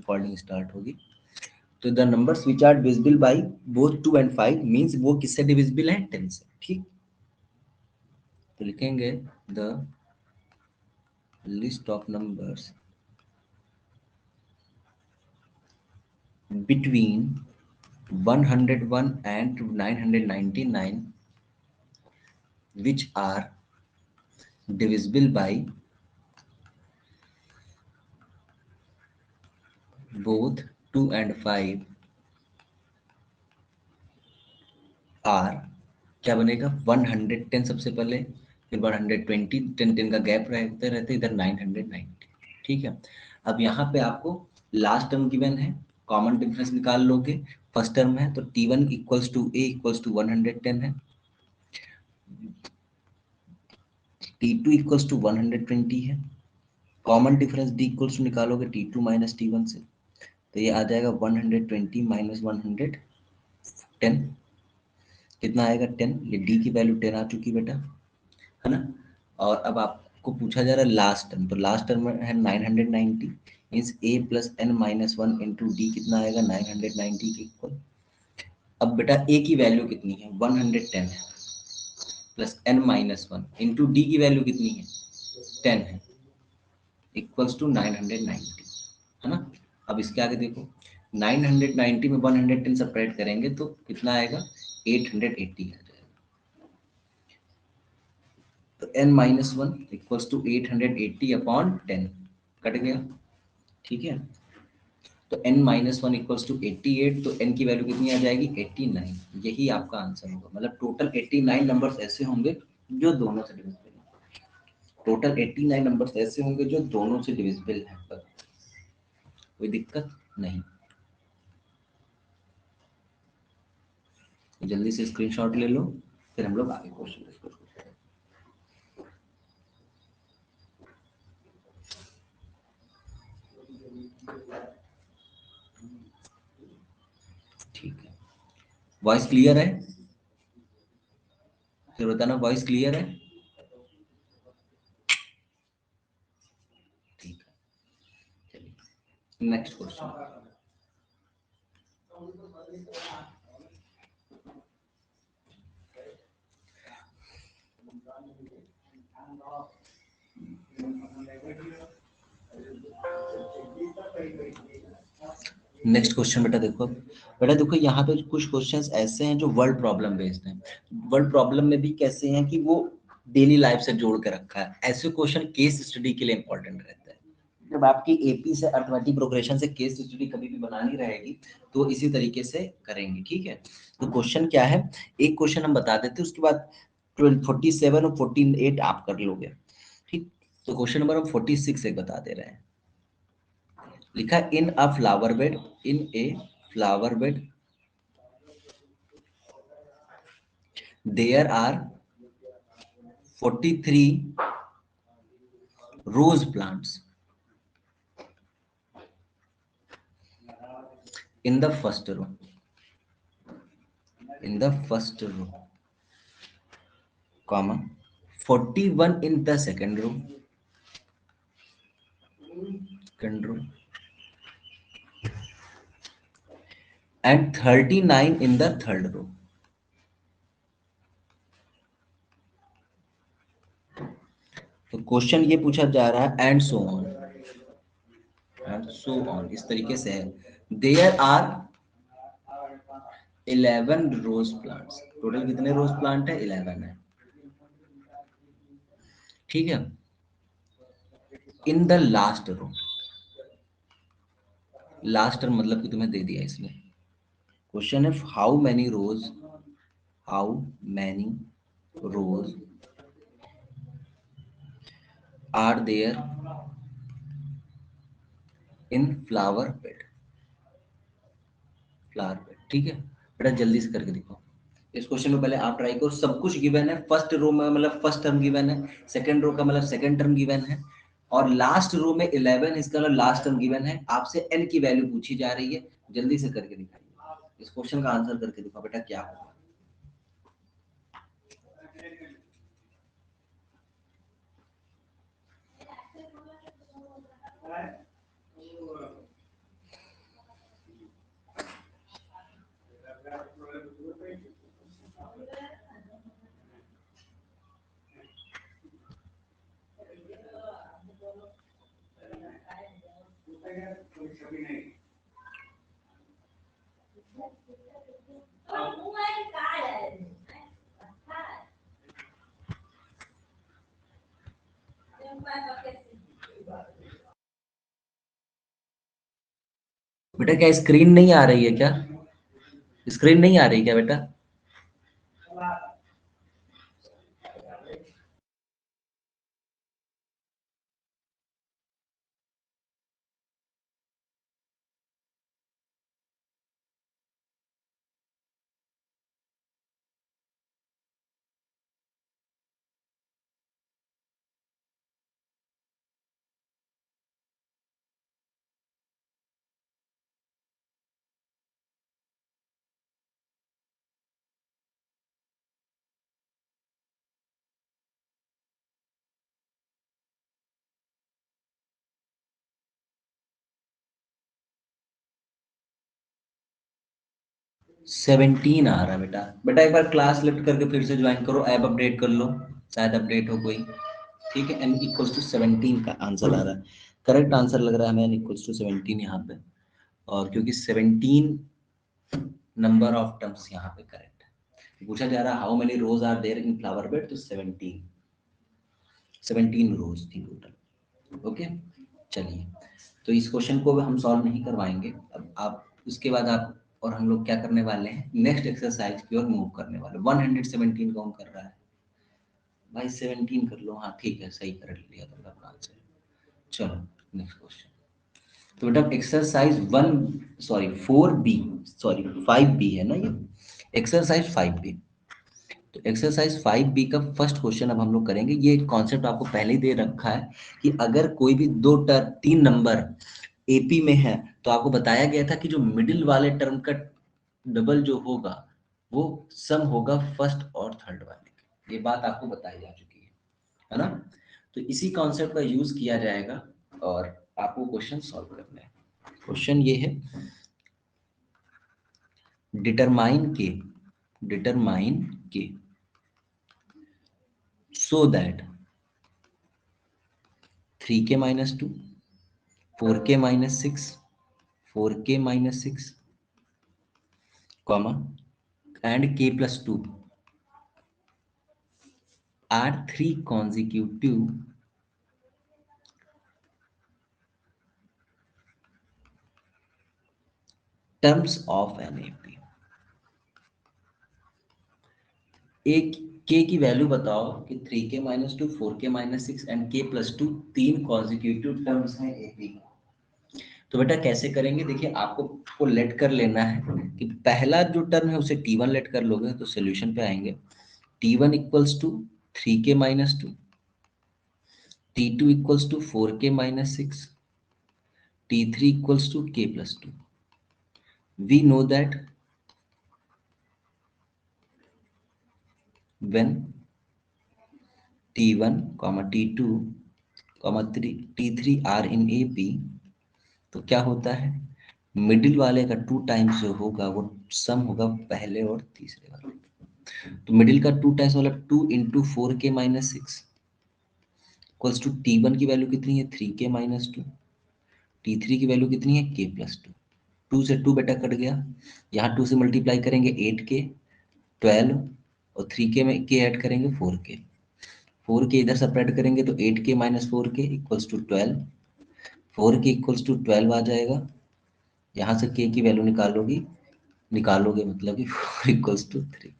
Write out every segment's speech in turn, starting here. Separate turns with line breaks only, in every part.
Recording start होगी। तो the numbers which are divisible by both 2 and 5 means वो किससे डिविजिबल है, 10 से। ठीक, तो लिखेंगे the list of numbers between 101 and 999 which are divisible by both 2 and 5 are, क्या बनेगा, 110 सबसे पहले, फिर 120, 10 का गैप रहते रहते इधर 990। ठीक है, अब यहाँ पे आपको लास्ट टर्म गिवन है, कॉमन डिफरेंस निकाल लोगे। फर्स्ट टर्म है तो T1 equals to A equals to 110 है, T2 इक्वल्स टू 120 है, common difference D equals to निकालोगे T2 माइनस T1 से, तो ये आ जाएगा 120 माइनस 110, कितना आएगा 10, ये D की वैल्यू 10 आ चुकी बेटा, है ना। और अब आपको पूछा जा रहा है लास्ट टर्म, तो लास्ट टर्म है 990 means A plus N minus 1 into D कितना आएगा 990 के इक्वल। अब बेटा A की वैल्यू कितनी है 110 है, plus N minus 1 into D की वैल्यू कितनी है 10 है, इक्वल्स टू 990, है ना। अब इसके आगे देखो 990 में 110 सेपरेट करेंगे तो कितना आएगा 880 आ जाएगा, तो n minus 1 equals to 880 upon 10 cut गया। ठीक है, तो n माइनस 1 इक्वल्स टू 88, तो n की वैल्यू कितनी आ जाएगी 89, यही आपका आंसर होगा। मतलब टोटल 89 नंबर्स ऐसे होंगे जो दोनों से डिविजिबल हैं, टोटल 89 नंबर्स ऐसे होंगे जो दोनों से डिविजिबल हैं, पर कोई दिक्कत नहीं। जल्दी से स्क्रीनशॉट ले लो, फिर हम लोग आगे क्वेश्चन डिस्कस करते हैं। ठीक है, वॉइस क्लियर है, फिर बताना वॉइस क्लियर है। ठीक है, चलिए नेक्स्ट क्वेश्चन। नेक्स्ट क्वेश्चन बेटा देखो यहाँ पे कुछ क्वेश्चंस ऐसे हैं जो वर्ड प्रॉब्लम बेस्ड हैं। वर्ड प्रॉब्लम में भी कैसे हैं कि वो डेली लाइफ से जोड़ के रखा है, ऐसे क्वेश्चन केस स्टडी के लिए इंपॉर्टेंट रहता है। जब आपकी एपी से अर्थमेटिक प्रोग्रेशन से केस स्टडी कभी भी बनानी रहेगी तो इसी तरीके से करेंगे। ठीक है, तो क्वेश्चन क्या है, एक क्वेश्चन हम बता देते हैं, उसके बाद 47 और 48 आप कर लोगे। ठीक, तो क्वेश्चन नंबर हम 46 एक बता दे रहे हैं। लिखा in a flower bed, in a flower bed there are 43 rose plants in the first row, in the first row, comma 41 in the second row, second row, and 39 in the third row. तो question ये पूछा जा रहा है and so on, and so on इस तरीके से है। There are 11 rose plants, total कितने रोज प्लांट है 11 है। ठीक है, in the last row, last term मतलब कि तुम्हें दे दिया इसमें। क्वेश्चन है how many rose, how many rose are there in flower bed, flower bed. ठीक है बेटा, जल्दी से करके दिखाओ। इस क्वेश्चन में पहले आप ट्राई करो, सब कुछ गिवन है। फर्स्ट रो में मतलब फर्स्ट टर्म गिवन है, सेकंड रो का मतलब सेकंड टर्म गिवन है, और लास्ट रो में 11 इसका मतलब लास्ट टर्म गिवन है। आपसे n की वैल्यू पूछी जा रही है, जल्दी से करके दिखाइए। इस क्वेश्चन का आंसर करके दिखाओ बेटा क्या होगा। बेटा क्या स्क्रीन नहीं आ रही है क्या? स्क्रीन नहीं आ रही क्या बेटा? सेवनटीन आ रहा है बेटा। बेटा एक बार क्लास लेफ्ट करके फिर से ज्वाइन करो, ऐप अपडेट कर लो, शायद अपडेट हो कोई। ठीक है, n इक्वल्स टू 17 का आंसर आ रहा है। करेक्ट आंसर लग रहा है हमें n इक्वल्स टू 17 यहाँ पे। और क्योंकि 17 नंबर ऑफ टर्म्स यहाँ पे करेक्ट है। पूछा जा रहा है how many rose are there in flower bed, तो 17 रोज थी टोटल। ओके, चलिए, तो इस क्वेश्चन को हम सॉल्व नहीं करवाएंगे अब। आप उसके बाद आप और हम लोग क्या करने वाले हैं, नेक्स्ट एक्सरसाइज की ओर मूव करने वाले। 117 कौन कर रहा है भाई? 17 कर लो। हाँ ठीक है, सही कर लिया तुमने अपना आंसर। चलो नेक्स्ट क्वेश्चन। तो बेटा एक्सरसाइज 4 बी, सॉरी 5 बी है ना ये, एक्सरसाइज 5 बी। तो एक्सरसाइज 5 बी का फर्स्ट क्वेश्चन अब हम लोग करेंगे। ये कॉन्सेप्ट आपको पहले ही दे रखा है कि अगर कोई भी दो टर्म, तीन नंबर एपी में है, तो आपको बताया गया था कि जो मिडिल वाले टर्म का डबल जो होगा वो सम होगा फर्स्ट और थर्ड वाले का। ये बात आपको बताई जा चुकी है ना? तो इसी कॉन्सेप्ट का यूज किया जाएगा और आपको क्वेश्चन सॉल्व करना है। क्वेश्चन ये है, डिटरमाइन के so that 3k-2, 4k-6, 4k-6, comma, and k+2 are three consecutive terms of an AP। एक के की वैल्यू बताओ कि 3k-2, 4k-6 एंड k+2 तीन कॉन्जिक्यूटिव टर्म्स हैं एपी का। तो बेटा कैसे करेंगे, देखिए आपको को लेट कर लेना है कि पहला जो टर्म है उसे टी वन लेट कर लोगे तो सोल्यूशन पे आएंगे। T1 equals to 3k-2, T2 equals to 4k-6, T3 equals to k+2। We know that when T1, T2, T3 are in AP, तो क्या होता है, मिडिल वाले का 2 टाइम्स जो होगा वो सम होगा पहले और तीसरे वाले। तो मिडिल का 2 टाइम्स मतलब 2 × 4k-6 इक्वल्स टू T1 की वैल्यू कितनी है 3k-2, T3 की वैल्यू कितनी है k+2। 2 से 2 बेटा कट गया, यहाँ 2 से मल्टीप्लाई करेंगे 8k, 12, और 3k में k ऐड करेंगे 4k। 4k इधर सेपरेट करेंगे तो 8k-4k equals to 12, 4k equals to 12 आ जाएगा। यहाँ से k की वैल्यू निकालोगे मतलब कि 4 इक्वल्स टू 3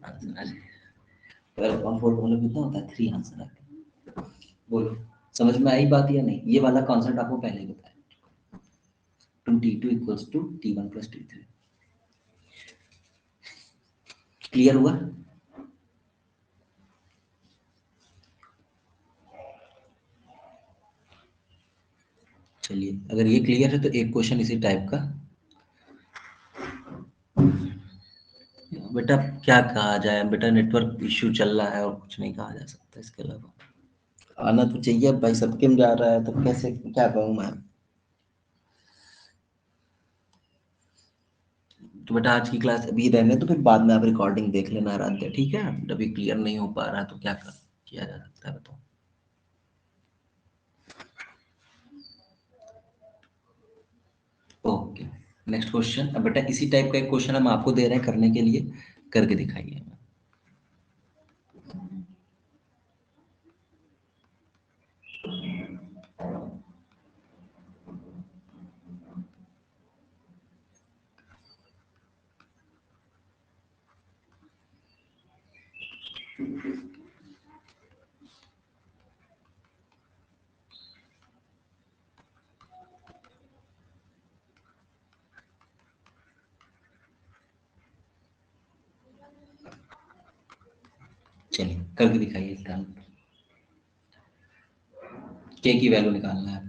आंसर आ जाएगा। 12/4 का मतलब कितना होता है 3 आंसर आ गया। बोलो समझ में आई बात या नहीं? ये वाला कॉन्सेप्ट आपको पहले ही बताया। 2T2 equals to T1 + T3। Clear हुआ? चलिए अगर ये क्लियर है तो एक क्वेश्चन इसी टाइप का। बेटा क्या कहा जाए, बेटा नेटवर्क इश्यू चल रहा है और कुछ नहीं कहा जा सकता इसके अलावा। आना तो चाहिए भाई, सबके में जा रहा है तो कैसे क्या कहूँ मैं। तो बेटा आज की क्लास अभी रहने तो फिर बाद में आप रिकॉर्डिंग देख लेना आराध्या, ठीक है? अभी क्लियर नहीं हो पा रहा तो क्या किया जा सकता है बताओ। Next question. अब बेटा इसी टाइप का एक क्वेश्चन हम आपको दे रहे हैं करने के लिए, करके दिखाइए। चलिए करके दिखाइए इसका। के की वैल्यू निकालना है आपको।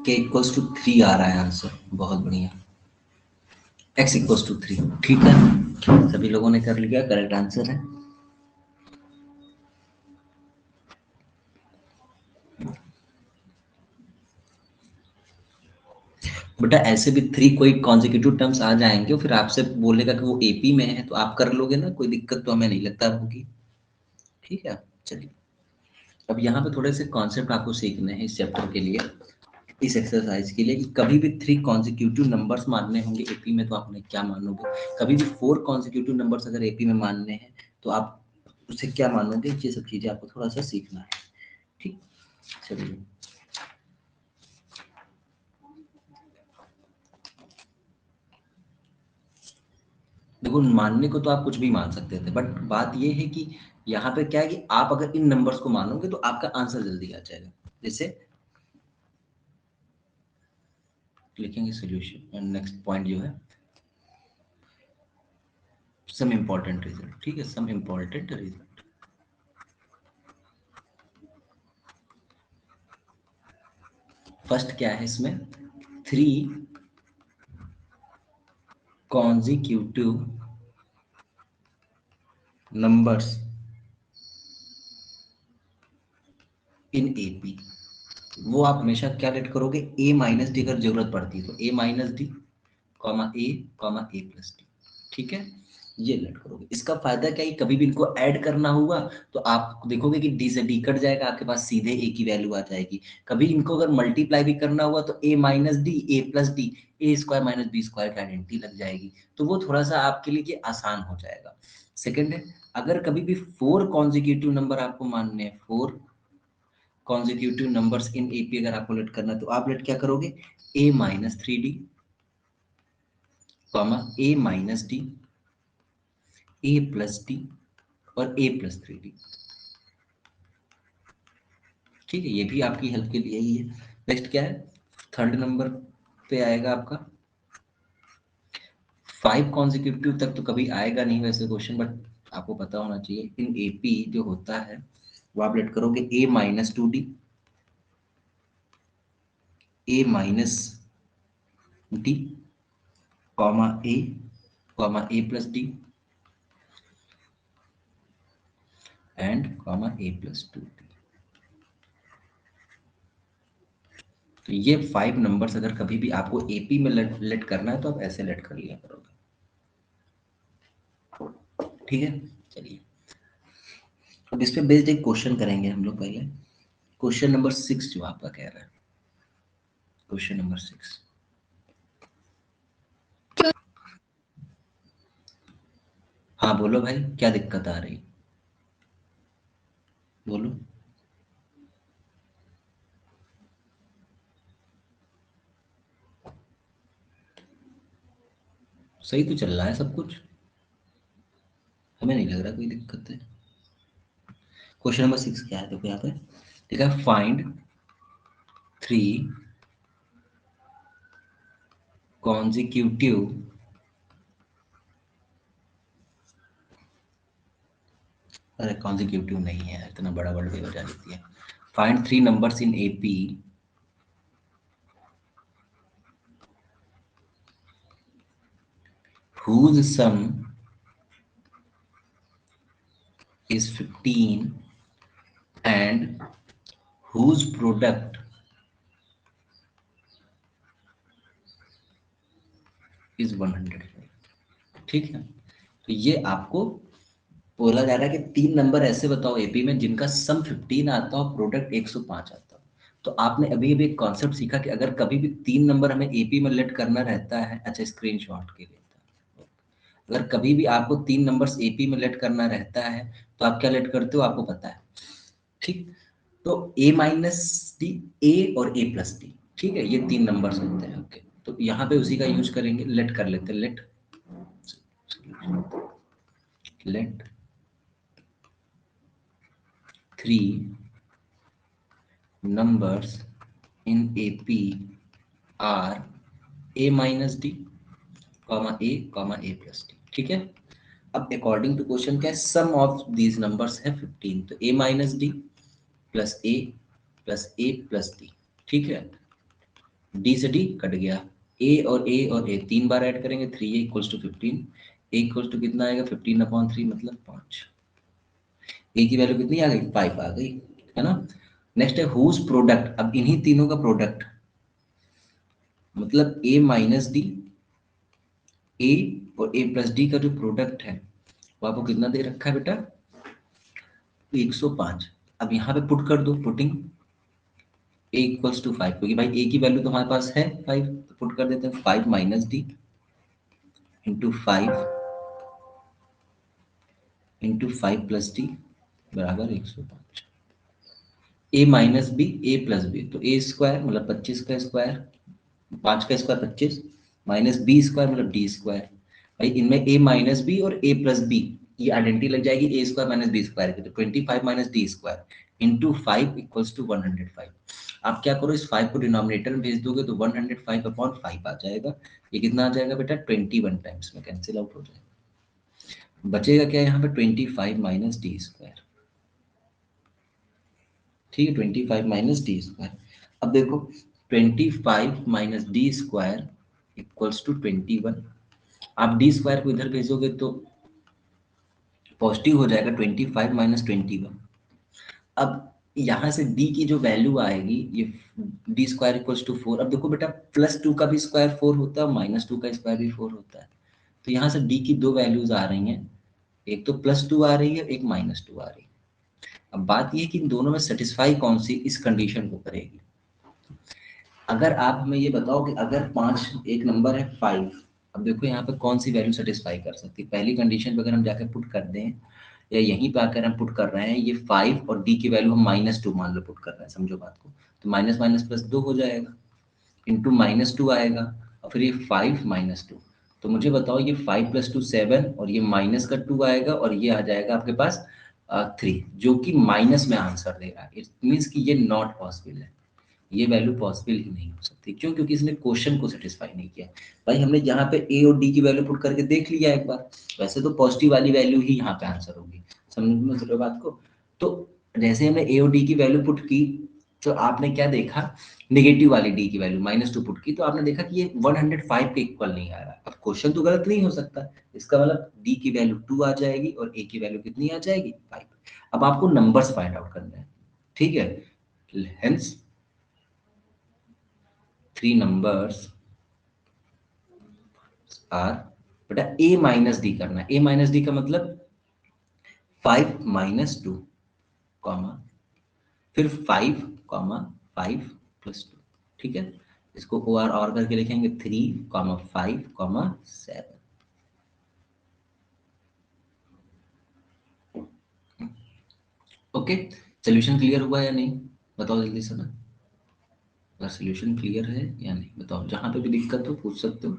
के इक्वल्स टू 3 आ रहा है आंसर, बहुत बढ़िया। एक्स इक्वल्स टू 3, ठीक है, सभी लोगों ने कर लिया, करेक्ट आंसर है। बेटा ऐसे भी 3 कोई कॉन्जिक्यूटिव टर्म्स आ जाएंगे, फिर आपसे बोलेगा कि वो एपी में है, तो आप कर लोगे ना, कोई दिक्कत तो हमें नहीं लगता होगी। ठीक है, चलिए अब यहाँ पे थोड़े से कॉन्सेप्ट आपको सीखने हैं इस चैप्टर के लिए, इस एक्सरसाइज के लिए, कि कभी भी 3 कॉन्जिक्यूटिव नंबर्स मानने होंगे एपी में तो आपने क्या मानोगे, कभी भी 4 कॉन्जिक्यूटिव नंबर्स अगर एपी में मानने हैं तो आप उसे क्या मानोगे, ये सब चीजें आपको थोड़ा सा सीखना है। ठीक, चलिए देखो, मानने को तो आप कुछ भी मान सकते थे, बट बात ये है कि यहाँ पे क्या है कि आप अगर इन नंबर्स को मानोगे तो आपका आंसर जल्दी आ जाएगा। जैसे लिखेंगे सोल्यूशन, नेक्स्ट पॉइंट जो है सम इम्पोर्टेंट रिजल्ट, ठीक है, सम इम्पोर्टेंट रिजल्ट। फर्स्ट क्या है इसमें, 3 consecutive numbers in AP, वो आप हमेशा क्या लेट करोगे, a माइनस डी अगर जरूरत पड़ती है तो a minus D comma A plus D, ठीक है, ये लेट करोगे। इसका फायदा क्या है, कभी भी इनको ऐड करना हुआ तो आप देखोगे कि डी से डी कट जाएगा, आपके पास सीधे a की वैल्यू आ जाएगी। कभी इनको अगर मल्टीप्लाई भी करना हुआ तो a minus D A plus D, A square minus B square की आइडेंटिटी लग जाएगी, तो वो थोड़ा सा आपके लिए कि आसान हो जाएगा। सेकंड है, अगर कभी भी 4 कॉन्जिक्यूटिव नंबर आपको मानने हैं, 4 कॉन्जिक्यूटिव नंबर्स इन एपी अगर आपको लेट करना है तो आप लेट क्या करोगे, a minus three D comma A minus D, A plus D और ए प्लस थ्री डी, ठीक है, ये भी आपकी हेल्प के लिए ही है। नेक्स्ट क्या है, थर्ड नंबर पे आएगा आपका 5 कॉन्जिक्यूटिव तक तो कभी आएगा नहीं वैसे क्वेश्चन, बट आपको पता होना चाहिए इन एपी जो होता है वो आप लेट करोगे a minus two D, A minus D comma A plus D and comma A plus two D. तो ये 5 नंबर्स अगर कभी भी आपको एपी में लेट करना है तो आप ऐसे लेट कर लिया करोगे, ठीक है। चलिए अब इस पे बेस्ड एक क्वेश्चन करेंगे हम लोग पहले, क्वेश्चन नंबर 6 जो आपका कह रहा है, क्वेश्चन नंबर 6। हाँ बोलो भाई, क्या दिक्कत आ रही, बोलो। सही तो चल रहा है सब कुछ, हमें नहीं लग रहा कोई दिक्कत है। क्वेश्चन नंबर 6 क्या है देखो यहाँ पे, ठीक है, फाइंड 3 कॉन्जिक्यूटिव अरे कॉन्जिक्यूटिव नहीं है, इतना बड़ा वर्ड भी बजा देती है। Find 3 numbers in AP whose sum is 15 and whose product is 105। ठीक है, तो ये आपको बोला जा रहा है कि 3 नंबर ऐसे बताओ एपी में जिनका सम 15 आता हो, प्रोडक्ट 105 आता हो। तो आपने अभी अभी एक कॉन्सेप्ट सीखा कि अगर कभी भी 3 नंबर हमें एपी में लेट करना रहता है, अच्छा स्क्रीनशॉट के लिए था। अगर कभी भी आपको 3 नंबर्स एपी में लेट करना रहता है तो आप क्या लेट करते हो, आपको पता है। ठीक, तो ए माइनस डी, ए और ए प्लस डी, ठीक है, ये 3 नंबर्स होते हैं। ओके, तो यहाँ पे उसी का यूज करेंगे, लेट कर लेते हैं, late 3 numbers in AP are a minus d, a plus d। ठीक है, अब अकॉर्डिंग टू क्वेश्चन क्या है, सम ऑफ दीज नंबर्स है 15, तो a minus D plus A plus D. ठीक है, डी से डी कट गया, ए 3 बार ऐड करेंगे, 3a = 15, a कितना आएगा 15/3 मतलब 5। ए की वैल्यू कितनी आ गई, 5 आ गई, है ना। नेक्स्ट है हुज प्रोडक्ट, अब इन्हीं तीनों का प्रोडक्ट मतलब ए माइनस डी, ए और ए प्लस डी का जो प्रोडक्ट है वो आपको कितना दे रखा है बेटा, 105। अब यहाँ पे पुट कर दो, पुटिंग a = 5, क्योंकि भाई ए की वैल्यू तो हमारे पास है 5, तो पुट कर देते हैं 5 minus D into 5 plus D बराबर 105। ए minus B, A plus B, तो ए स्क्वायर मतलब 25 का स्क्वायर, 5 का स्क्वायर 25, माइनस बी स्क्वायर मतलब डी स्क्वायर। भाई इनमें ए माइनस बी और ए प्लस बी, ये आइडेंटिटी लग जाएगी ए स्क्वायर माइनस बी स्क्वायर की, तो 25 माइनस डी स्क्वायर इंटू 5 = 105। आप क्या करो, इस 5 को डिनोमिनेटर में भेज दोगे तो 105/5 आ जाएगा। ये कितना आ जाएगा बेटा, 21 टाइम्स में कैंसिल आउट हो जाएगा। बचेगा क्या यहाँ पे, 25 माइनस डी स्क्वायर। ठीक है, 25 माइनस डी स्क्वायर। अब देखो 25 minus D square equals to 21। आप डी स्क्वायर को इधर भेजोगे तो पॉजिटिव हो जाएगा, 25 माइनस 21। अब यहाँ से डी की जो वैल्यू आएगी, ये डी स्क्वायर इक्वल्स टू 4। अब देखो बेटा, +2 का भी स्क्वायर 4 होता है, -2 का स्क्वायर भी 4 होता है। तो यहाँ से डी की 2 वैल्यूज आ रही हैं, एक तो +2 आ रही है, एक -2 आ रही है। अब बात ये है कि इन दोनों में सेटिस्फाई कौन सी इस कंडीशन को करेगी। अगर आप हमें ये बताओ कि अगर 5 एक नंबर है 5, अब देखो यहाँ पे कौन सी वैल्यू सेटिस्फाई कर सकती है। पहली कंडीशन पे अगर हम जाकर पुट कर दें, या यहीं पे आकर हम पुट कर रहे हैं, ये 5 और डी की वैल्यू हम -2 मान लो पुट कर रहे हैं, समझो बात को, तो माइनस माइनस प्लस 2 हो जाएगा, इंटू -2 आएगा, और फिर ये 5 -2। तो मुझे बताओ ये 5 + 2 7, और ये माइनस का 2 आएगा, और ये आ जाएगा आपके पास 3, जो कि माइनस में आंसर दे रहा है। इट मीन्स कि ये नॉट पॉसिबल है, ये वैल्यू पॉसिबल ही नहीं हो सकती। क्यों, क्योंकि इसने क्वेश्चन को सेटिस्फाई नहीं किया। भाई हमने यहाँ पे ए और डी की वैल्यू पुट करके देख लिया एक बार, वैसे तो पॉजिटिव वाली वैल्यू ही यहाँ पे आंसर होगी, समझ में रहे बात को। तो जैसे हमने ए और डी की वैल्यू पुट की, तो आपने क्या देखा, नेगेटिव वाली डी की वैल्यू -2 पुट की, तो आपने देखा कि ये 105 के इक्वल नहीं आ रहा। अब क्वेश्चन तो गलत नहीं हो सकता, इसका मतलब डी की वैल्यू 2 आ जाएगी और ए की वैल्यू कितनी आ जाएगी, 5। अब आपको नंबर्स फाइंड आउट करना है, ठीक है। हेंस 3 numbers are, बेटा a माइनस डी करना है। a माइनस डी का मतलब 5 - 2 कॉमा, फिर 5 कॉमा 5 + 2। ठीक है, इसको और करके लिखेंगे 3 5 7। ओके, सोल्यूशन क्लियर हुआ या नहीं, बताओ जल्दी से ना। अगर सोल्यूशन क्लियर है या नहीं बताओ, जहां पे भी दिक्कत हो पूछ सकते हो।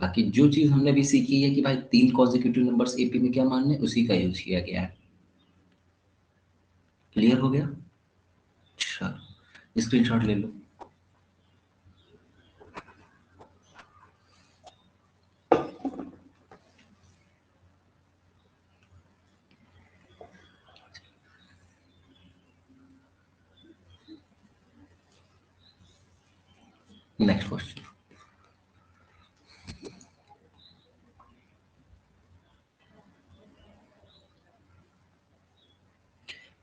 बाकी जो चीज हमने भी सीखी है कि भाई तीन कॉन्जिक्यूटिव नंबर्स एपी में क्या मानने, उसी का यूज किया गया है। क्लियर हो गया? अच्छा, स्क्रीनशॉट ले लो। Next question.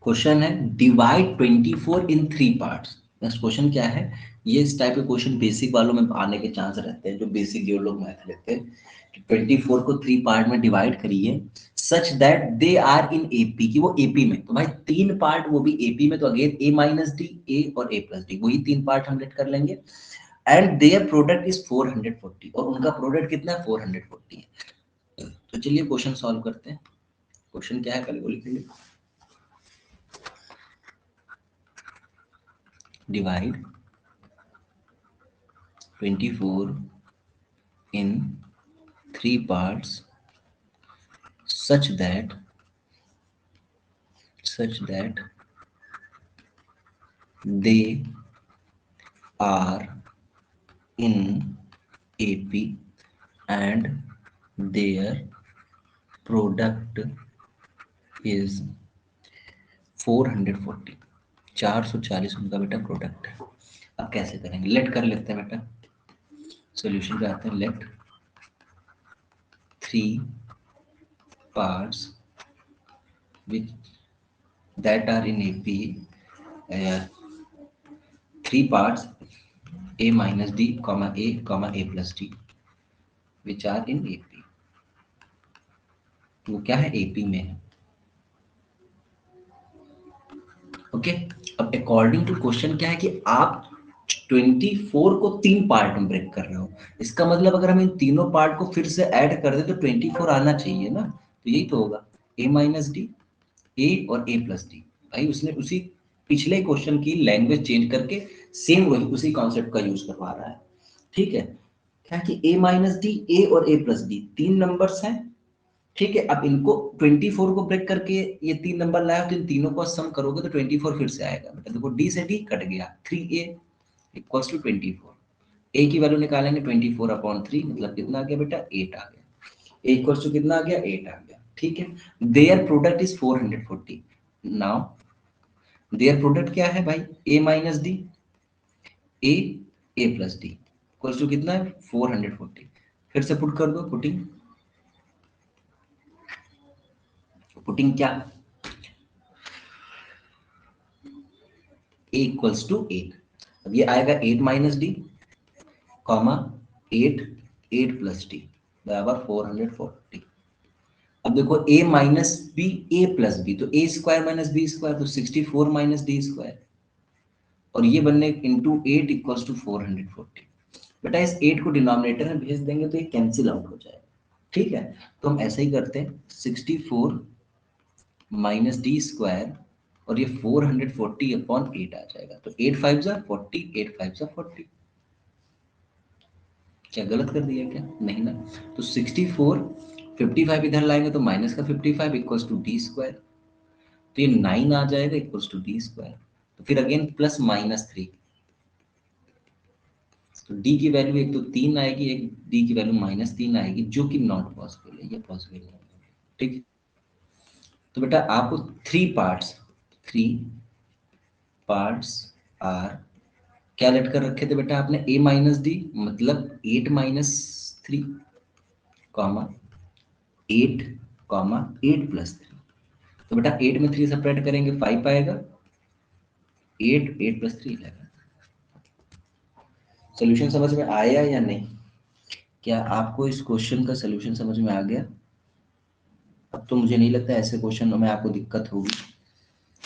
क्वेश्चन है divide 24 in three parts. Next question क्या है, ये इस टाइप के क्वेश्चन बेसिक वालों में आने के चांस रहते हैं, जो बेसिक जो लोग मैथ लेते हैं। 24 को थ्री पार्ट में डिवाइड करिए such that they are in AP, कि वो एपी में, तो भाई तीन पार्ट वो भी एपी में, तो अगेन ए माइनस डी, ए और ए प्लस डी, वही तीन पार्ट हम लेट कर लेंगे। एंड देयर प्रोडक्ट इज 440, और उनका प्रोडक्ट कितना है, 440 है। तो चलिए क्वेश्चन सॉल्व करते हैं। क्वेश्चन क्या है पहले वो लिखेंगे। Divide 24 in three parts such that they are in AP and their product is 440। 440 उनका बेटा प्रोडक्ट है। अब कैसे करेंगे, लेट कर लेते हैं बेटा। सॉल्यूशन पे आते हैं। Let three parts which that are in AP, three parts a minus d comma a plus d which are in AP। तो क्या है, AP में है। ओके, अब अकॉर्डिंग टू क्वेश्चन क्या है कि आप 24 को तीन पार्ट में ब्रेक कर रहे हो। इसका मतलब अगर हम इन तीनों पार्ट को फिर से ऐड कर दे तो 24 आना चाहिए ना, तो यही तो होगा a माइनस डी, ए और a प्लस डी। भाई उसने उसी पिछले क्वेश्चन की लैंग्वेज चेंज करके सेम वही उसी कॉन्सेप्ट का यूज करवा रहा है। ठीक है, क्या कि a माइनस डी, ए और a प्लस डी तीन नंबर्स हैं। ठीक है, अब इनको 24 को ब्रेक करके ये तीन नंबर लाया, तो इन तीनों को सम करोगे तो 24 फिर से आएगा बेटा। देखो डी से डी कट गया, 3a इक्वल्स टू 24। ए की वैल्यू निकालेंगे 24/3, मतलब कितना आ गया बेटा, 8 आ गया। ए इक्वल्स टू कितना आ गया, 8 आ गया। ठीक है, their product is 440। Now their product क्या है भाई, A minus D, A, A plus D equals to कितना है, 440। फिर से पुट कर दो, पुटिंग पुटिंग क्या, ए इक्वल्स टू 8। अब ये आएगा 8 minus D comma 8, 8 plus D बराबर 440। अब देखो a minus B, A plus B, तो A square minus B square, तो 64 माइनस डी स्क्वायर, और ये बनने इंटू 8 इक्वल्स टू 440। बेटा इस 8 को डिनोमिनेटर में भेज देंगे तो ये कैंसिल आउट हो जाएगा। ठीक है, तो हम ऐसे ही करते हैं, 64 माइनस डी स्क्वायर, और ये 440/8 आ जाएगा, तो 8 5 जा 40, 8 5 जा 40। क्या गलत कर दिया क्या, नहीं ना। तो 64, 55 इधर लाएंगे तो माइनस का 55 इक्वल्स टू डी स्क्वायर, तो ये 9 आ जाएगा इक्वल्स टू डी स्क्वायर। तो फिर अगेन प्लस माइनस 3, तो डी की वैल्यू एक तो 3 आएगी, एक डी की वैल्यू -3 आएगी, जो कि नॉट पॉसिबल है, ये पॉसिबल नहीं है। ठीक, तो बेटा आपको थ्री पार्ट्स आर क्या लेट कर रखे थे बेटा आपने, ए माइनस डी मतलब 8 - 3 कॉमा 8 कॉमा 8 + 3। तो बेटा 8 में 3 सेपरेट करेंगे 5 आएगा, 8, 8 + 3 11। सोल्यूशन समझ में आया या नहीं, क्या आपको इस क्वेश्चन का सोल्यूशन समझ में आ गया? अब तो मुझे नहीं लगता ऐसे क्वेश्चन में आपको दिक्कत होगी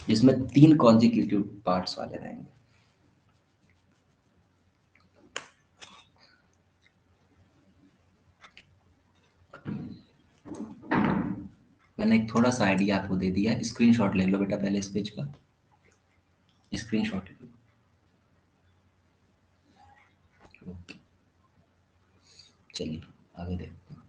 जिसमें तीन कॉन्जिक्यूटिव पार्ट्स वाले रहेंगे। मैंने एक थोड़ा सा आइडिया आपको दे दिया, स्क्रीनशॉट ले लो बेटा पहले इस पेज का, स्क्रीनशॉट ले लो। ओके, चलिए आगे देखते हैं।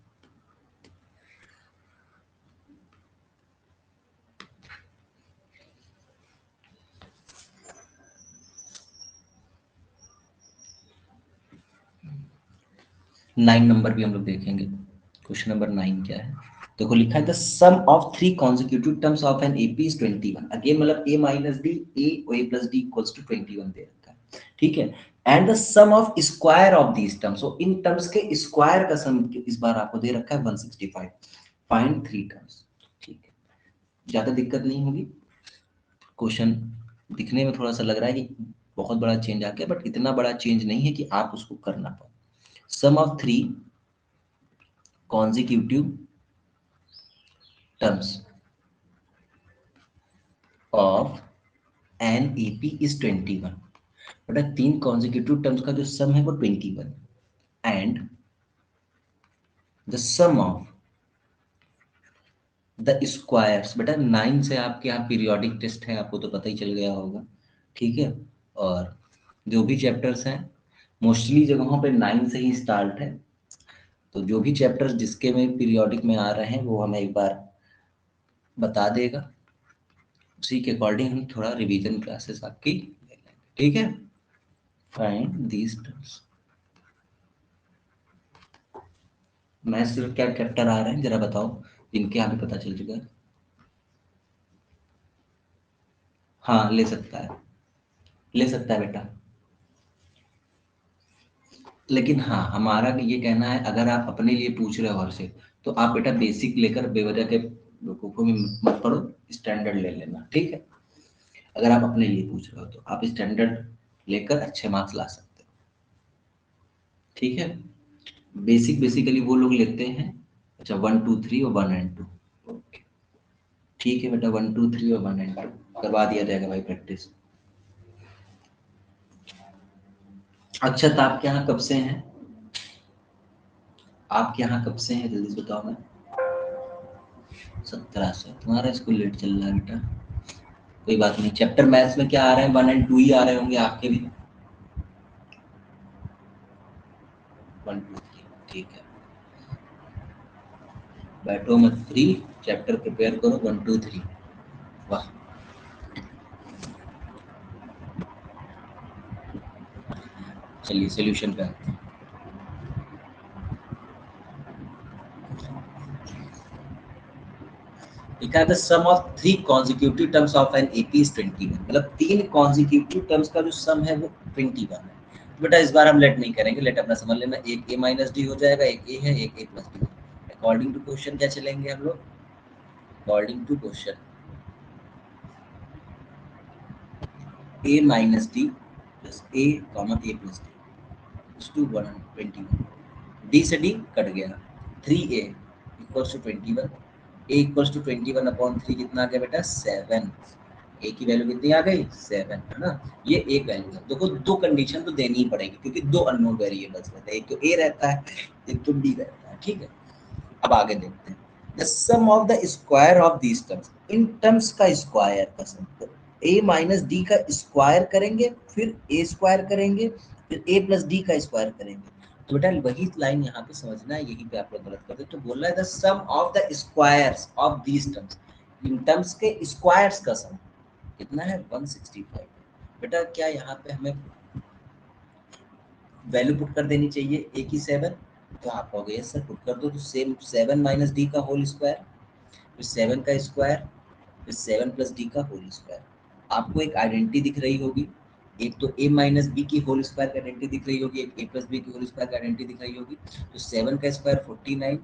नाइन नंबर भी हम लोग देखेंगे। क्वेश्चन नंबर 9 क्या है, देखो लिखा है the sum of three consecutive terms of an AP is 21। Again मतलब a minus D A plus D equals to 21 दे रखा है, ठीक है। And the sum of square of these terms, so in terms के स्क्वायर का sum इस बार आपको दे रखा है 165। फाइंड थ्री टर्म्स, ठीक है, ज्यादा दिक्कत नहीं होगी। क्वेश्चन दिखने में थोड़ा सा लग रहा है कि बहुत बड़ा चेंज आ गया, बट इतना बड़ा चेंज नहीं है कि आप उसको कर ना पाओ। Sum of three consecutive terms of an AP is 21। बेटा तीन consecutive terms का जो सम है वो 21 and the sum of the squares, बेटा 9 से आपके यहाँ पीरियोडिक टेस्ट है, आपको तो पता ही चल गया होगा, ठीक है। और जो भी चैप्टर्स हैं मोस्टली जगहों पे 9 से ही स्टार्ट है, तो जो भी चैप्टर्स जिसके में पीरियोडिक में आ रहे हैं वो हमें एक बार बता देगा, उसी के अकॉर्डिंग हम थोड़ा रिवीजन क्लासेस आपकी ले लेंगे, ठीक है। Find these terms. मैथ्स के क्या चैप्टर आ रहे हैं जरा बताओ, जिनके यहाँ पे पता चल चुका है। हाँ ले सकता है, ले सकता है बेटा, लेकिन हाँ हमारा ये कहना है अगर आप अपने लिए पूछ रहे हो और से, तो आप बेटा बेसिक लेकर बेवजह के बेवकूफों में मत पढ़ो, स्टैंडर्ड ले लेना, ठीक है। अगर आप अपने लिए पूछ रहे हो तो आप स्टैंडर्ड लेकर अच्छे मार्क्स ला सकते हो, ठीक है। बेसिक बेसिकली वो लोग लेते हैं, अच्छा 1 2 3 और 1 एंड 2, ओके ठीक है बेटा, 1 2 3 और 1 एंड 2 करवा दिया जाएगा भाई प्रैक्टिस। अच्छा तो आपके यहाँ कब से हैं, आपके यहाँ कब से हैं जल्दी से बताओ। मैं 17 से, तुम्हारा स्कूल लेट चल रहा है बेटा, कोई बात नहीं। चैप्टर मैथ्स में क्या आ रहे हैं, 1 एंड 2 ही आ रहे होंगे आपके भी, 1 2 3, ठीक है। बैठो मत फ्री, चैप्टर प्रिपेयर करो 1 2 3। वाह, चलिए सोल्यूशन पे आते हैं। लिखा है the sum of three consecutive terms of an AP is 21, मतलब तीन कॉन्जिक्यूटिव टर्म्स का जो सम है वो 21 है। तो बेटा इस बार हम लेट नहीं करेंगे, लेट अपना समझ लेना, एक ए माइनस डी हो जाएगा, एक ए है एक A plus D. According to question क्या चलेंगे हम लोग, according to question A minus D plus A comma A plus D to 121। D से डी कट गया, 3a equals to 21, A equals to 21/3 कितना आ गया बेटा 7। ए की वैल्यू कितनी आ गई 7, है ना। ये एक वैल्यू है, देखो दो कंडीशन तो देनी ही पड़ेगी क्योंकि दो अननोन वेरिएबल्स रहते हैं, एक तो ए रहता है एक तो डी रहता है, ठीक है। अब आगे देखते हैं, the sum of the square of these terms, in terms का स्क्वायर का सम, तो ए माइनस डी का स्क्वायर करेंगे, फिर ए स्क्वायर करेंगे, फिर ए प्लस डी का स्क्वायर करेंगे। तो बेटा वही लाइन यहाँ पे समझना है, यही पे आप लोग गलत करते, तो बोल रहा है the sum of the squares of these terms, in terms के स्क्वायर्स का सम कितना है 165। बेटा क्या यहाँ पे हमें वैल्यू पुट कर देनी चाहिए ए की 7, तो आप कहोगे यस सर पुट कर दो, तो सेम 7 माइनस डी का होल स्क्वायर, फिर 7 का स्क्वायर, फिर 7 प्लस डी का होल स्क्वायर। आपको एक आइडेंटिटी दिख रही होगी, एक तो ए माइनस बी की होल स्क्वायर का आइडेंटिटी दिख रही होगी, एक ए प्लस बी की होल स्क्वायर का आइडेंटिटी दिख रही होगी। तो 7 का स्क्वायर 49,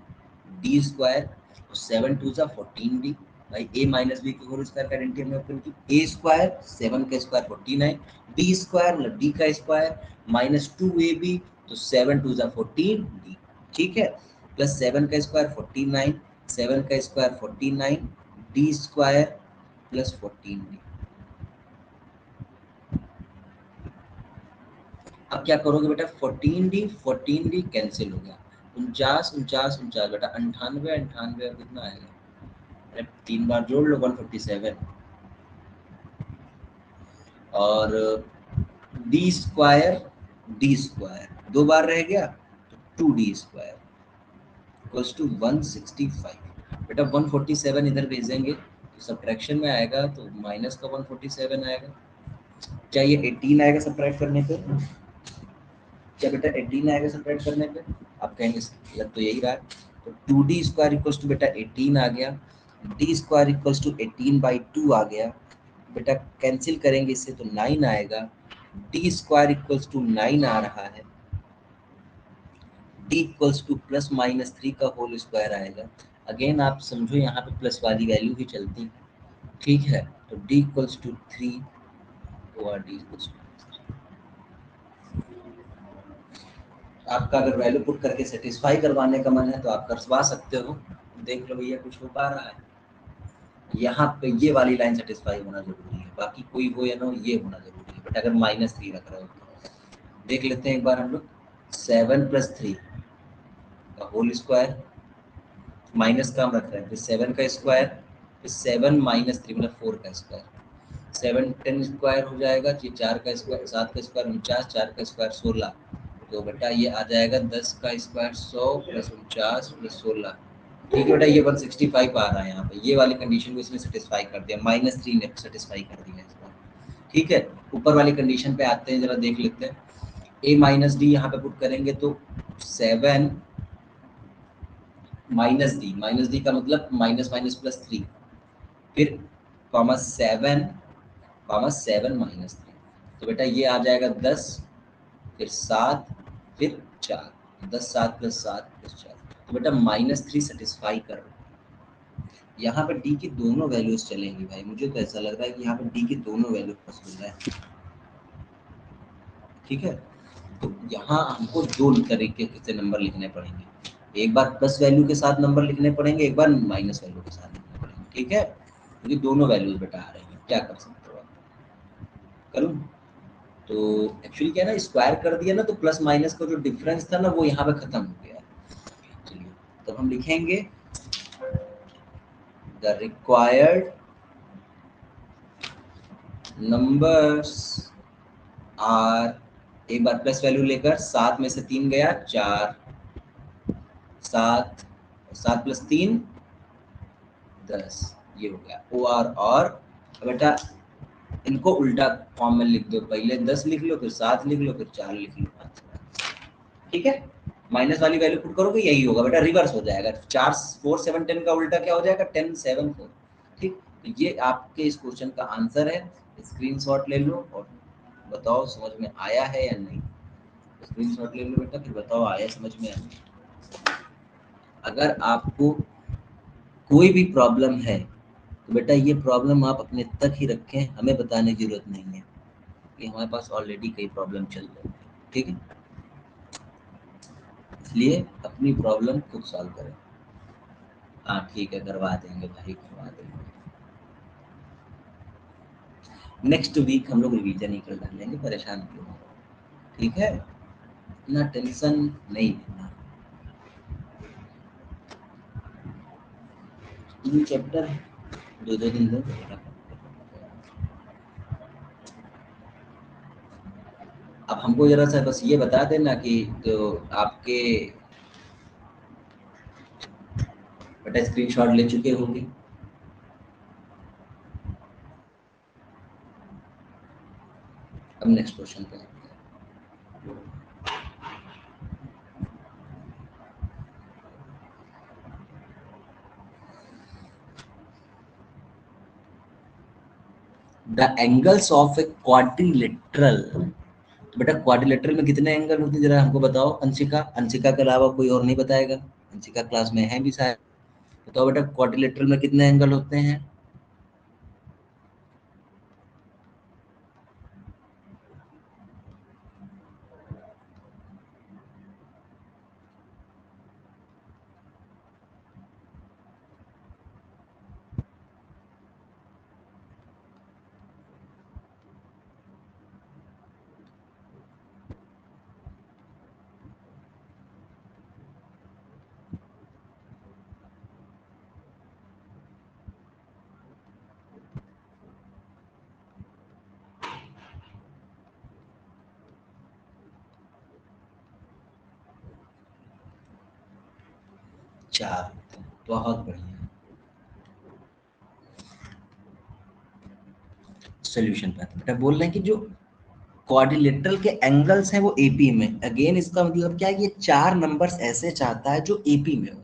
डी स्क्वायर, तो 7 2 जा 14 डी, भाई ए माइनस बी की होल स्क्वायर का आइडेंटिटी हमने ओपन की, ए स्क्वायर 7 का स्क्वायर 49, डी स्क्वायर मतलब डी का स्क्वायर माइनस 2ab, तो 7 2 जा 14d, ठीक है, प्लस 7 का स्क्वायर 49, 7 का square 49, D square plus 14d। अब क्या करोगे बेटा 14d कैंसिल हो गया, 49 49 49 बेटा 98 98 और कितना आएगा अरे 3 बार जोड़ लो 147 और डी स्क्वायर 2 बार रह गया तो 2d² इक्वल्स टू 165। बेटा 147 इधर भेजेंगे तो सब्ट्रैक्शन में आएगा तो माइनस का 147 आएगा। क्या ये 18 आएगा सब्ट्रैक्ट करने पे? क्या बेटा 18 आएगा सब्ट्रैक्ट करने पे? आप कहेंगे लग तो यही रहा है। तो 2d² इक्वल्स टू बेटा 18 आ गया, d² इक्वल्स टू 18/2 आ गया। बेटा कैंसिल करेंगे इससे तो 9 आएगा, d² इक्वल्स टू 9 आ रहा है, d equals two plus minus 3 का होल स्क्वायर आएगा। अगेन आप समझो यहाँ पे प्लस वाली वैल्यू ही चलती, ठीक है। तो d इक्वल्स टू 3 और d इक्वल्स टू, आपका अगर वैल्यू पुट करके सेटिस्फाई करवाने का मन है तो आप करवा सकते हो। देख लो भैया कुछ हो पा रहा है, यहाँ पे ये वाली लाइन सेटिस्फाई होना जरूरी है, बाकी कोई हो या ना हो ये होना जरूरी है। बट अगर -3 रख रहे हो तो देख लेते हैं एक बार हम लोग। 7 + 3 का होल स्क्वायर, माइनस का हम रख रहे हैं, फिर 7 का स्क्वायर, फिर 7 - 3 मतलब 4 का स्क्वायर। 7 10 स्क्वायर हो जाएगा, ये 4 का स्क्वायर, 7 का स्क्वायर 49, 4 का स्क्वायर 16। तो बेटा ये आ जाएगा 10 का स्क्वायर 100 + 49 + 16। ठीक है बेटा, ये 165 आ रहा है। यहाँ पे ये वाली कंडीशन को इसने सेटिस्फाई कर दिया, -3 ने सेटिस्फाई कर दिया इसको। ठीक है, ऊपर वाली कंडीशन पे आते हैं, जरा देख लेते हैं। a - d यहाँ पे पुट करेंगे तो 7 - d का मतलब माइनस माइनस +3, फिर कॉमा 7 -3। तो बेटा ये आ जाएगा 10, फिर 7, फिर 4, 10 7 + 7 + 4। तो बेटा -3 सेटिस्फाई कर रहा है। यहाँ पे डी की दोनों वैल्यूज चलेंगी भाई, मुझे तो ऐसा लग रहा है कि यहाँ पे डी की दोनों वैल्यू पॉसिबल है। ठीक है, तो यहाँ हमको दो तरीके से नंबर लिखने पड़ेंगे, एक बार प्लस वैल्यू के साथ नंबर लिखने पड़ेंगे, एक बार माइनस वैल्यू के साथ लिखने पड़ेंगे। ठीक है, क्योंकि दोनों वैल्यूज बेटा आ रही हैं, क्या कर सकते हो आप? करूँ तो एक्चुअली क्या है ना, स्क्वायर कर दिया ना तो प्लस माइनस का जो डिफरेंस था ना वो यहाँ पे खत्म हो गया। चलिए तो हम लिखेंगे द रिक्वायर्ड नंबर्स आर, एक बार प्लस वैल्यू लेकर 7 में से 3 गया 4, 7, 7 + 3 10, ये हो गया ओ आर। और बेटा इनको उल्टा फॉर्म में लिख दो, पहले 10 लिख लो, फिर 7 लिख लो, फिर 4 लिख लो। ठीक है, माइनस वाली वैल्यू पुट करोगे यही होगा बेटा, रिवर्स हो जाएगा। 4 4 7 10 का उल्टा क्या हो जाएगा? 10 7 4। ठीक, तो ये आपके इस क्वेश्चन का आंसर है। स्क्रीनशॉट ले लो और बताओ समझ में आया है या नहीं। स्क्रीनशॉट ले लो बेटा, फिर बताओ आया समझ में या नहीं। अगर आपको कोई भी प्रॉब्लम है तो बेटा ये प्रॉब्लम आप अपने तक ही रखें, हमें बताने की जरूरत नहीं है कि हमारे पास ऑलरेडी कई प्रॉब्लम चल रही है। ठीक है, इसलिए अपनी प्रॉब्लम खुद सॉल्व करें। हाँ ठीक है, करवा देंगे भाई, करवा देंगे। नेक्स्ट वीक हम लोग रिवीजन ही कर डालेंगे, परेशान क्यों हो? ठीक है, इतना टेंशन नहीं लेना। 3 चैप्टर, 2 2 दिन दो। अब हमको जरा सा बस ये बता देना कि जो आपके बेटा स्क्रीनशॉट ले चुके होंगे। अब नेक्स्ट क्वेश्चन पे आते हैं। The angles of a quadrilateral. तो बेटा क्वाड्रिलेटरल में कितने एंगल होते हैं जरा हमको बताओ। अंशिका, अंशिका के अलावा कोई और नहीं बताएगा, अंशिका क्लास में है भी शायद। बताओ बेटा क्वाड्रिलेटरल में कितने एंगल होते हैं? 4। बहुत बढ़िया। सोल्यूशन पे बेटा बोल रहे हैं कि जो क्वाड्रिलेटरल के एंगल्स हैं वो एपी में, अगेन इसका मतलब क्या है, ये 4 नंबर्स ऐसे चाहता है जो एपी में हो।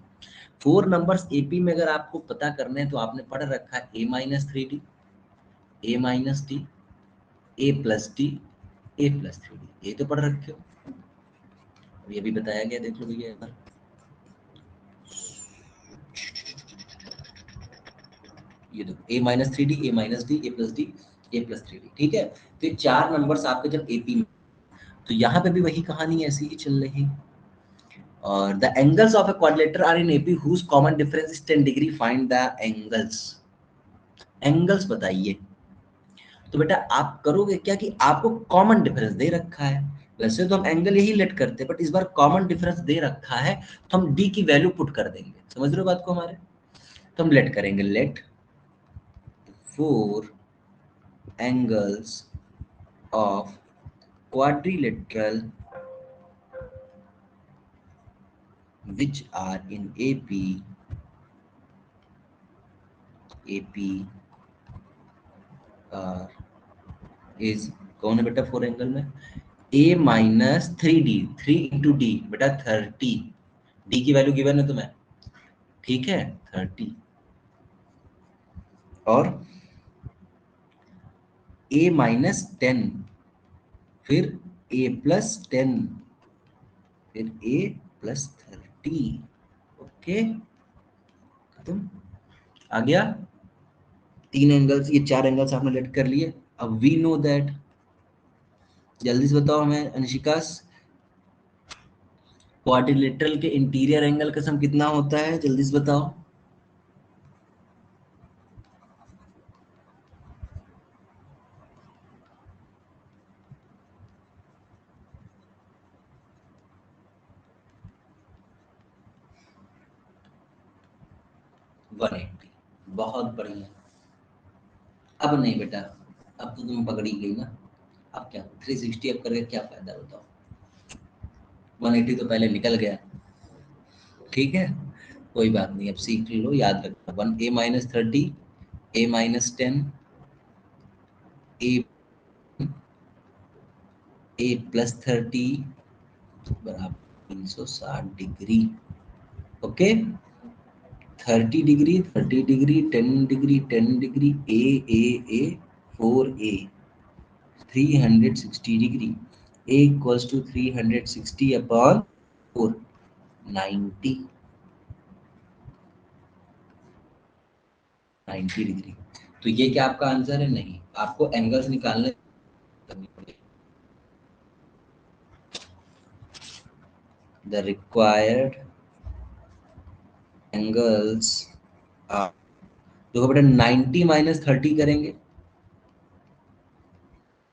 4 नंबर्स एपी में अगर आपको पता करने हैं तो आपने पढ़ रखा है a minus 3d, a minus D, a plus D, a plus 3d, ये तो पढ़ रखे हो। ये भी बताया गया, देख लो भैया यार। ये देखो a minus 3d, a minus D, a plus D, a plus 3d, ठीक है। तो ये 4 नंबर्स आपके जब एपी में, तो यहाँ पे भी वही कहानी ऐसी ही चल रही। और the angles of a quadrilateral are in AP whose common difference is 10 degree, find the angles. Angles बताइए। तो बेटा आप करोगे क्या कि आपको कॉमन डिफरेंस दे रखा है, वैसे तो हम एंगल यही लेट करते हैं, बट इस बार कॉमन डिफरेंस दे रखा है तो हम डी की वैल्यू पुट कर देंगे। समझ रहे हो बात को हमारे? तो हम लेट करेंगे, late 4 angles of quadrilateral which are in AP are is कौन है बेटा 4 एंगल में? A minus 3D, 3 into D बेटा 30, D की वैल्यू गिवन है तुम्हें, ठीक है 30, और A माइनस 10, फिर A प्लस 10, फिर A प्लस 30। ओके खत्म, आ गया। 3 एंगल्स, ये 4 एंगल्स आपने लेट कर लिए। अब वी नो दैट, जल्दी से बताओ हमें अनिशिका, क्वाड्रिलेटरल के इंटीरियर एंगल का सम कितना होता है, जल्दी से बताओ। वन एट्टी, बहुत बढ़िया। अब नहीं बेटा, अब तो तुम पकड़ी गई ना, अब क्या 360 अब करके क्या फायदा, बताओ। 180 तो पहले निकल गया, ठीक है कोई बात नहीं, अब सीख लो, याद रखना। 1 a minus 30, a minus 10, a A plus 30 बराबर 360 degree. Okay 30 degree, 30 degree, 10 degree, 10 degree, a 4 a 360 degree, a equals to 360 upon 4, 90, 90 degree. तो ये क्या आपका आंसर है? नहीं, आपको एंगल्स निकालने द रिक्वायर्ड एंगल्स। देखो बेटा 90 माइनस 30 करेंगे,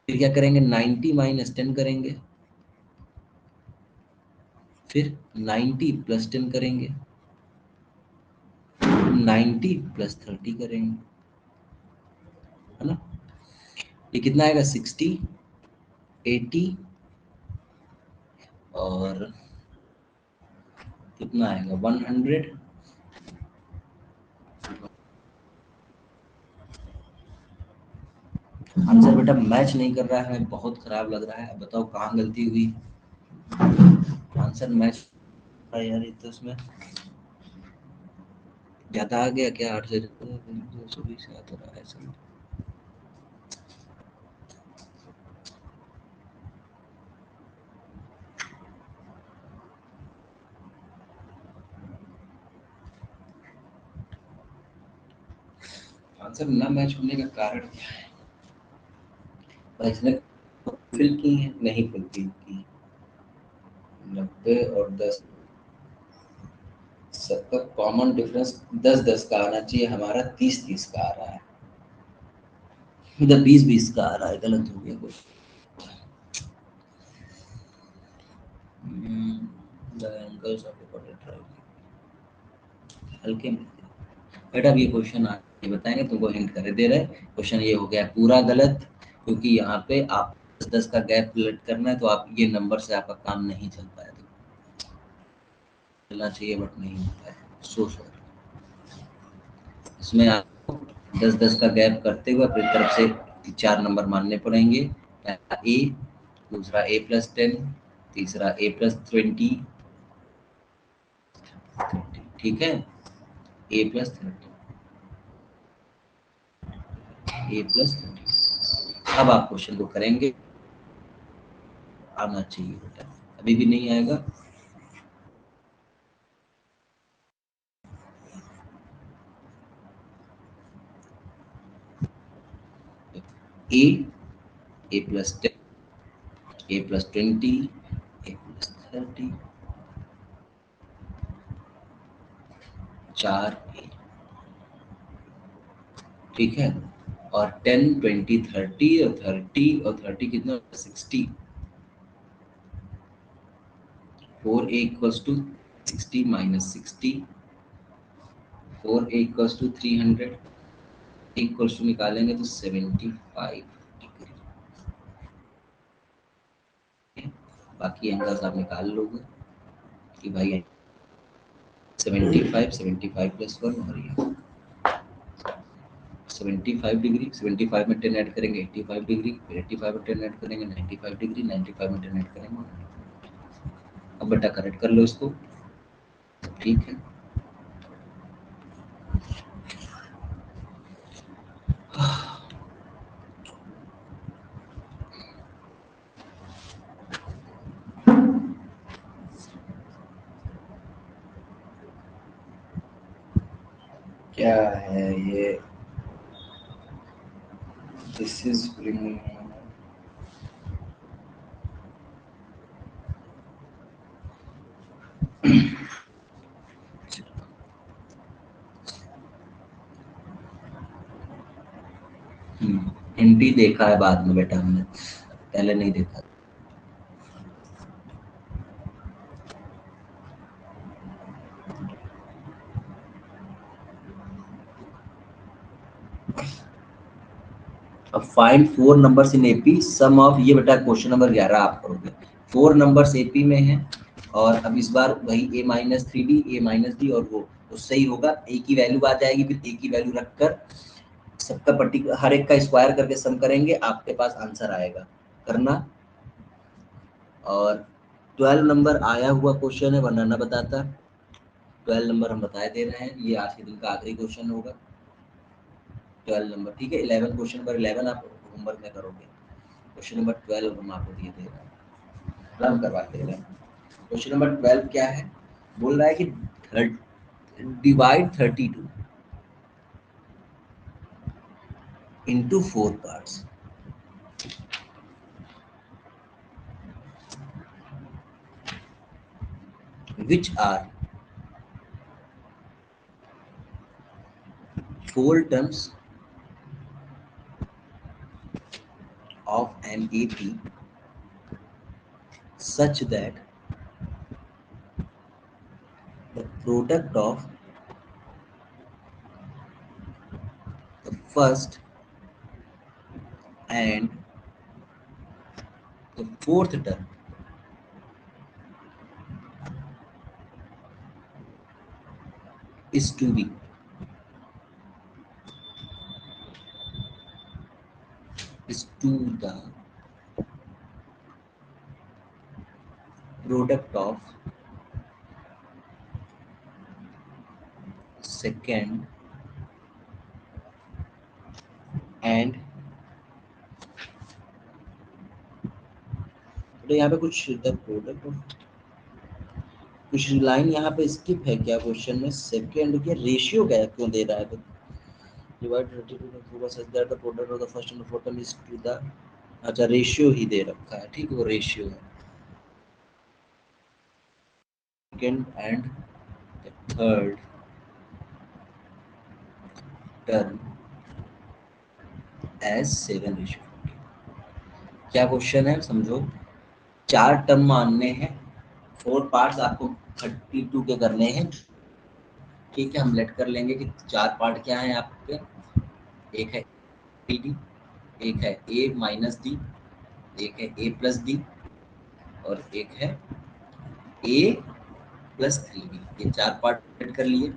फिर क्या करेंगे 90 माइनस 10 करेंगे, फिर 90 प्लस 10 करेंगे, 90 प्लस 30 करेंगे, है ना। ये कितना आएगा 60, 80, और कितना आएगा 100। आंसर बेटा मैच नहीं कर रहा है, बहुत खराब लग रहा है। अब बताओ कहाँ गलती हुई, आंसर मैच यार, ये तो उसमें ज्यादा आ गया क्या, 8 से 220 आता रहा है ऐसा। आंसर ना मैच होने का कारण क्या है? भाई इसने फिल की है, नहीं फिल की। 90 और 10, सबका कॉमन डिफरेंस 10-10 का आना चाहिए, हमारा 30-30 का आ रहा है, इधर 20-20 का आ रहा है, गलत हो गया कुछ। The angles of a quadrilateral, हल्के में बेटा। अब ये क्वेश्चन आगे बताएंगे, तुमको हिंट कर दे रहे, क्वेश्चन ये हो गया पूरा गलत, क्योंकि यहाँ पे आप 10-10 का गैप लेट करना है, तो आप ये नंबर से आपका काम नहीं चल पाएगा, चलना चाहिए बट नहीं होता है। सो सॉरी, इसमें आपको 10-10 का गैप करते हुए अपनी तरफ से 4 नंबर मानने पड़ेंगे। पहला ए, दूसरा A+10, तीसरा A+20, ठीक है, A+30, A+30। अब आप क्वेश्चन को करेंगे, आना चाहिए बेटा, अभी भी नहीं आएगा। ए, A+10, A+20, A+30, 4A, ठीक है। और 10, 20, 30 और 30 कितना, 60। 4A equals to 60 minus 60, 4A equals to 300, equals to निकालेंगे तो 75 डिग्री। बाकी एंगल्स आप निकाल लोगे कि भाई 75, 75 प्लस 1 और ये 75 डिग्री, 75 में 10 ऐड करेंगे 85 डिग्री, फिर 85 में 10 ऐड करेंगे 95 डिग्री, 95 में 10 ऐड करेंगे 100। अब बेटा करेक्ट कर लो इसको, ठीक है। क्या है ये, दिस इज ब्रिंगिंग, हिंदी देखा है बाद में बेटा हमने, पहले नहीं देखा। अब find 4 numbers in AP, sum of, ये बेटा क्वेश्चन नंबर 11 आप करोगे। 4 नंबर्स एपी में है और अब इस बार वही A-3D, A-D और वो तो सही होगा। ए की वैल्यू आ जाएगी, फिर ए की वैल्यू रखकर सबका पर्टिकुलर हर एक का स्क्वायर करके सम करेंगे, आपके पास आंसर आएगा, करना। और 12 नंबर आया हुआ क्वेश्चन है, वरना ना बताता। 12 नंबर हम बताए दे रहे हैं, ये आज के दिन का आखिरी क्वेश्चन होगा 12 नंबर, ठीक है। 11 क्वेश्चन नंबर 11 आप होमवर्क में करोगे, क्वेश्चन नंबर 12 हम आपको दिए दे रहे हैं, रन करवाते हैं। क्वेश्चन नंबर 12 क्या है, बोल रहा है कि divide 32 into 4 parts, which are 4 terms of an AP such that the product of the first and the fourth term is to be is to the product of second and, तो यहाँ पे कुछ द प्रोडक्ट ऑफ, कुछ line यहाँ पे skip है क्या question में, सेकंड के रेशियो क्या क्यों दे रहा है, तो divide 32 such that the product of the first and fourth term is to the, अच्छा रेशियो ही दे रखा है, ठीक है, वो रेशियो है second and third term as 7:4। क्या क्वेश्चन है समझो, 4 टर्म मानने हैं, 4 पार्ट्स आपको 32 के करने हैं, ठीक है। हम लेट कर लेंगे कि 4 पार्ट क्या है आपके, एक है डी, एक है A-D, एक है A+D और एक है A प्लस 3d, ये चार पार्ट कर लिए,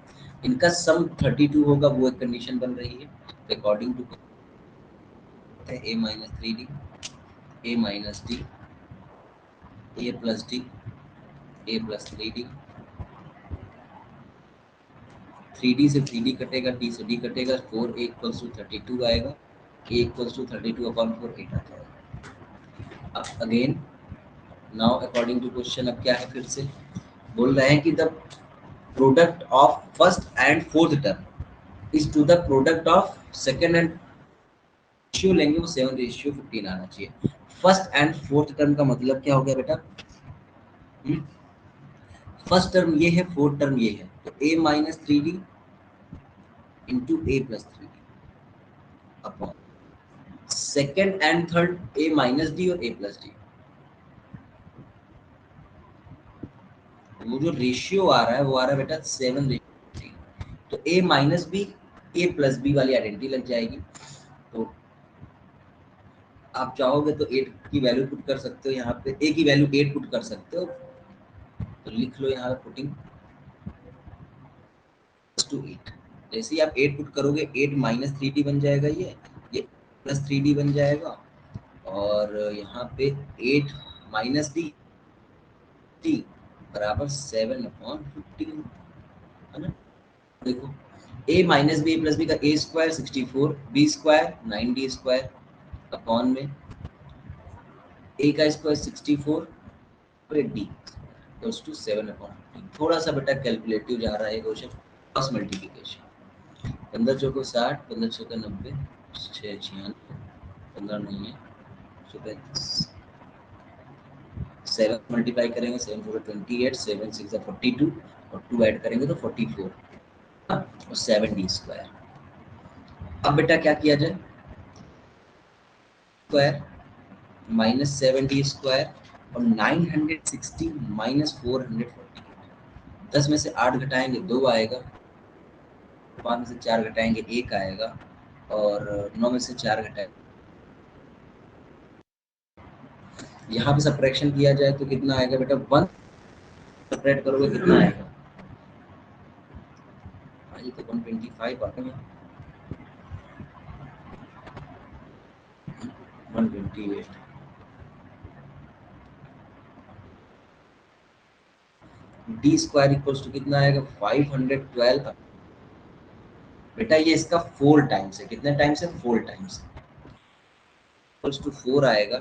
इनका सम 32 होगा, वो एक कंडीशन बन रही है। तो according to a minus 3d, a minus d, a plus d, a plus 3d, 3d से 3d कटेगा, d से d कटेगा, 4 a इक्वल्स टू 32 आएगा, a इक्वल्स टू 32 अपॉन 4 8 आ जाएगा। अब again now according to question, अब क्या है, फिर से बोल रहे हैं कि the product of first and fourth term is to the product of second and, ratio लेंगे वो 7:15 आना चाहिए। फर्स्ट एंड फोर्थ टर्म का मतलब क्या हो गया बेटा, फर्स्ट टर्म ये है, फोर्थ टर्म ये है, तो a minus 3d into a plus 3d upon second and third a minus d और a प्लस d। वो जो रेशियो आ रहा है वो आ रहा है बेटा 7:3, तो a minus b a plus b वाली आइडेंटिटी लग जाएगी। तो आप चाहोगे तो 8 की वैल्यू पुट कर सकते हो, यहाँ पे a की वैल्यू 8 पुट कर सकते हो, तो लिख लो यहाँ पे पुटिंग टू 8। जैसे ही आप 8 पुट करोगे 8 माइनस 3d बन जाएगा, ये प्लस 3d बन जाएगा, और यहाँ पे 8 माइनस डी बराबर 7/15, है ना। देखो a minus b plus b का a square 64, b square 9d square upon में a का स्क्वायर 64 और डी इक्वल्स टू 7/15। थोड़ा सा बेटा कैलकुलेटिव जा रहा है क्वेश्चन, क्रॉस मल्टीप्लिकेशन। 15 चौको 60, 15 चौका 90, 6 96, 15 नहीं है 135, 7 मल्टीप्लाई करेंगे 7 4 28, 7 6 42 और 2 ऐड करेंगे तो 44 और 7d स्क्वायर। अब बेटा क्या किया जाए, स्क्वायर माइनस 7d स्क्वायर और 960 माइनस 448, 10 में से 8 घटाएंगे 2 आएगा, 5 में से 4 घटाएंगे 1 आएगा, और 9 में से 4 घटाएंगे, यहाँ पे सब्ट्रैक्शन किया जाए तो कितना आएगा बेटा, 1 सब्ट्रैक्ट करोगे कितना आएगा, ये तो 125 आता है, 128, डी स्क्वायर इक्वल्स टू कितना आएगा 512। बेटा ये इसका 4 टाइम्स है, कितने टाइम्स है, 4 टाइम्स, इक्वल्स टू 4 आएगा।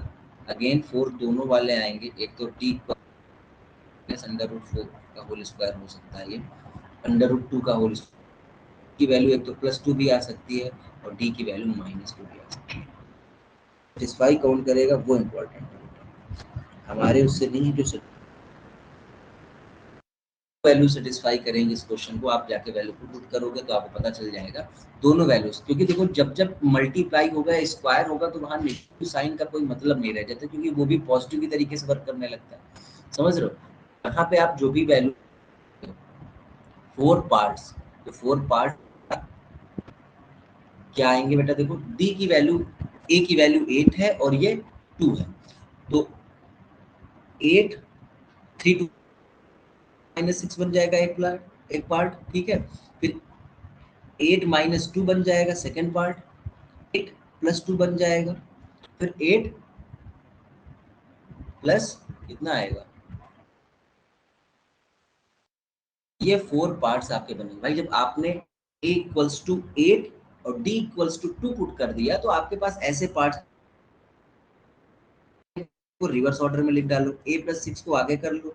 अगेन 4 दोनों वाले आएंगे, एक तो टी प्लस अंडर रूट 4 का होल स्क्वायर हो सकता है, ये अंडर रूट 2 का होल की वैल्यू एक तो +2 भी आ सकती है और डी की वैल्यू -2 भी आ सकती है। सेटिस्फाई कौन करेगा वो इम्पोर्टेंट है, हमारे उससे नहीं, जो वैल्यू सेटिस्फाई करेंगे इस क्वेश्चन को, आप जाके वैल्यू को पुट करोगे तो आपको पता चल जाएगा दोनों वैल्यूज, क्योंकि देखो जब जब मल्टीप्लाई होगा स्क्वायर होगा तो वहां नेगेटिव साइन का कोई मतलब नहीं रह जाता, क्योंकि वो भी पॉजिटिव की तरीके से वर्क करने लगता है, समझ रहे हो। यहाँ पे आप जो भी वैल्यू 4 पार्ट्स, तो 4 पार्ट क्या आएंगे बेटा, देखो डी की वैल्यू, ए की वैल्यू 8 है और ये 2 है, तो 8 3 2 -6 बन जाएगा एक पार्ट, ठीक है। फिर 8 -2 बन जाएगा सेकेंड पार्ट, 8 +2 बन जाएगा, फिर 8 प्लस कितना आएगा, ये 4 पार्ट्स आपके बने भाई। जब आपने a इक्वल्स टू 8 और d इक्वल्स टू 2 पुट कर दिया तो आपके पास ऐसे पार्ट्स को रिवर्स ऑर्डर में लिख डालो, a+6 को आगे कर लो,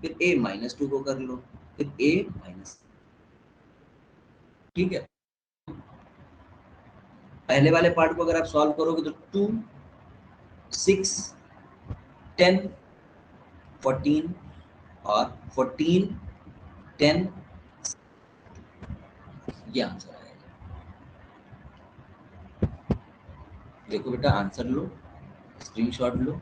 फिर a-2 को कर लो, फिर a-, ठीक है। पहले वाले पार्ट को अगर आप सॉल्व करोगे तो 2 6 10 14 और 14 10, ये आंसर आएगा। देखो बेटा आंसर लो, स्क्रीनशॉट लो,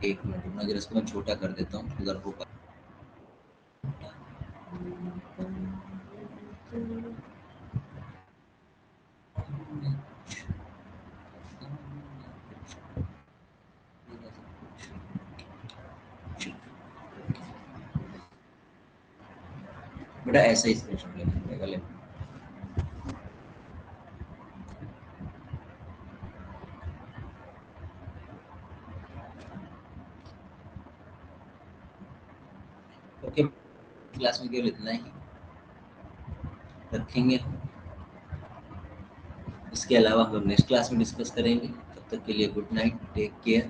एक मिनट रुकना जरा, इसको मैं छोटा कर देता हूँ अगर हो पाए। बेटा ऐसा ही स्क्रीनशॉट लेना पड़ेगा। ले ओके, क्लास में केवल इतना ही रखेंगे। इसके अलावा हम लोग नेक्स्ट क्लास में डिस्कस करेंगे। तब तक के लिए गुड नाइट, टेक केयर।